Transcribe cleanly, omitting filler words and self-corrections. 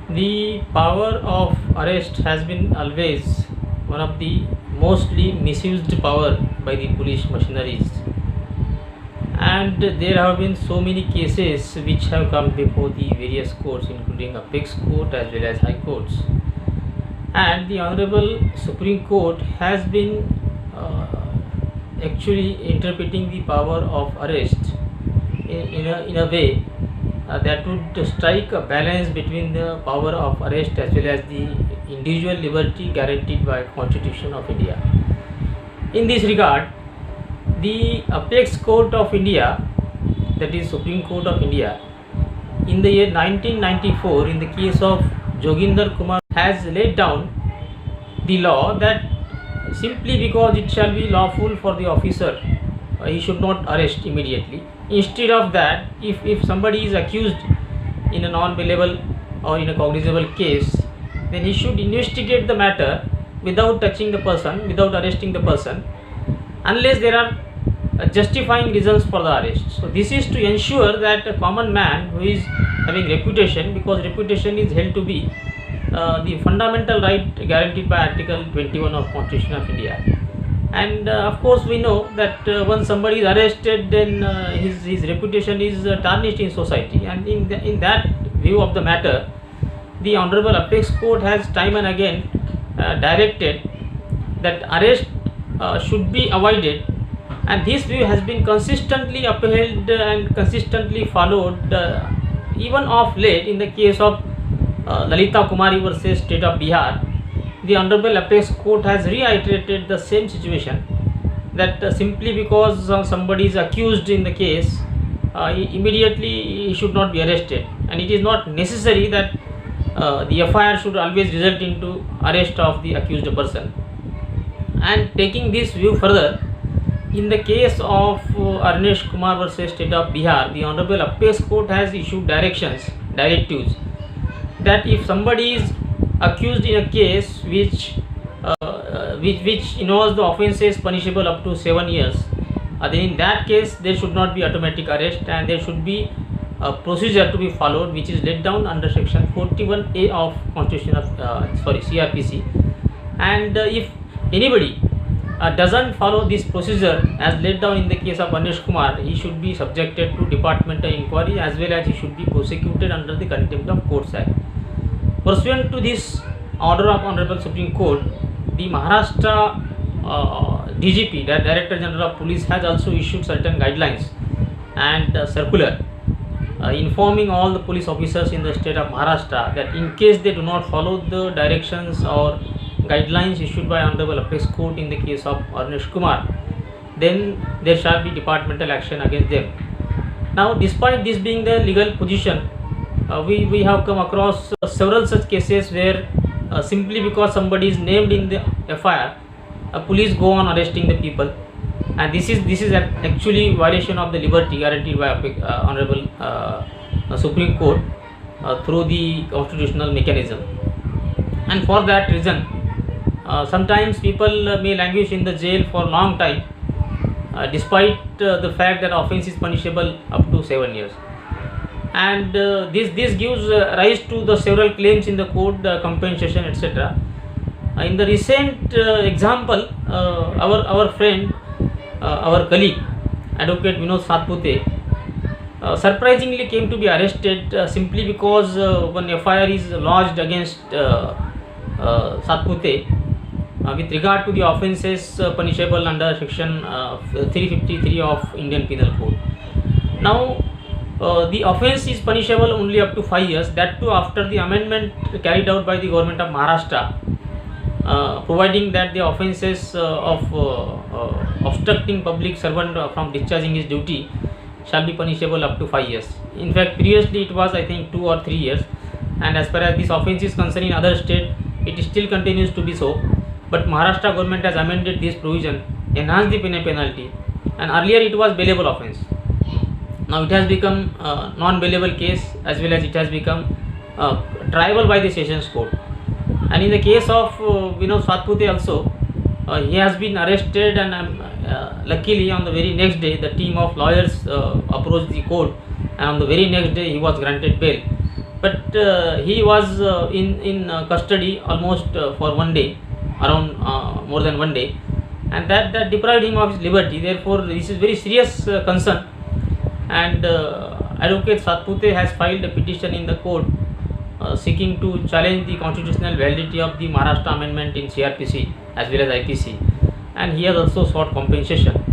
The power of arrest has been always one of the mostly misused power by the police machineries, and there have been so many cases which have come before the various courts, including apex court as well as high courts. And the honorable Supreme Court has been actually interpreting the power of arrest in a way that would strike a balance between the power of arrest as well as the individual liberty guaranteed by Constitution of India. In this regard, the apex court of India, that is Supreme Court of India, in the year 1994 in the case of Joginder Kumar has laid down the law that simply because it shall be lawful for the officer, he should not arrest immediately. Instead of that, if somebody is accused in a non-bailable or in a cognizable case, then he should investigate the matter without touching the person, without arresting the person, unless there are justifying reasons for the arrest. So this is to ensure that a common man who is having reputation, because reputation is held to be the fundamental right guaranteed by Article 21 of Constitution of India. And of course we know that once somebody is arrested, then his reputation is tarnished in society, and in that view of the matter, the Honorable Apex Court has time and again directed that arrest should be avoided, and this view has been consistently upheld and consistently followed even of late in the case of Lalita Kumari versus State of Bihar. The Honorable Apex Court has reiterated the same situation, that simply because somebody is accused in the case, immediately he should not be arrested, and it is not necessary that the FIR should always result into arrest of the accused person. And taking this view further, in the case of Arnesh Kumar versus State of Bihar, the Honorable Apex Court has issued directives that if somebody is accused in a case which involves the offences punishable up to 7 years, then in that case there should not be automatic arrest, and there should be a procedure to be followed which is laid down under section 41A of Constitution of CRPC. And if anybody doesn't follow this procedure as laid down in the case of Anish Kumar, he should be subjected to departmental inquiry, as well as he should be prosecuted under the Contempt of Courts Act. Pursuant to this order of Honorable Supreme Court, the Maharashtra DGP, the Director General of Police, has also issued certain guidelines and circular informing all the police officers in the state of Maharashtra that in case they do not follow the directions or guidelines issued by Honorable Apex Court in the case of Arnesh Kumar, then there shall be departmental action against them. Now, despite this being the legal position, we have come across several such cases where simply because somebody is named in the FIR, police go on arresting the people, and this is actually violation of the liberty guaranteed by Honorable Supreme Court through the constitutional mechanism. And for that reason, sometimes people may languish in the jail for a long time, despite the fact that offence is punishable up to 7 years. And this gives rise to the several claims in the court, compensation, etc. In the recent example, our friend, our colleague, Advocate Vinod Satpute, surprisingly came to be arrested simply because one FIR is lodged against Satpute with regard to the offences punishable under section 353 of Indian Penal Code. Now, the offence is punishable only up to 5 years, that too after the amendment carried out by the government of Maharashtra, providing that the offences of obstructing public servant from discharging his duty shall be punishable up to 5 years. In fact, previously it was, I think, 2 or 3 years, and as far as this offence is concerned in other state, it still continues to be so. But Maharashtra government has amended this provision, enhanced the penalty, and earlier it was bailable offence. Now it has become non-bailable case, as well as it has become triable by the Sessions Court. And in the case of Vinod Satpute also, he has been arrested, and luckily on the very next day the team of lawyers approached the court, and on the very next day he was granted bail. but he was in custody almost for one day, around more than one day, and that deprived him of his liberty. Therefore, this is very serious concern, and Advocate Satpute has filed a petition in the court seeking to challenge the constitutional validity of the Maharashtra amendment in CRPC as well as IPC, and he has also sought compensation.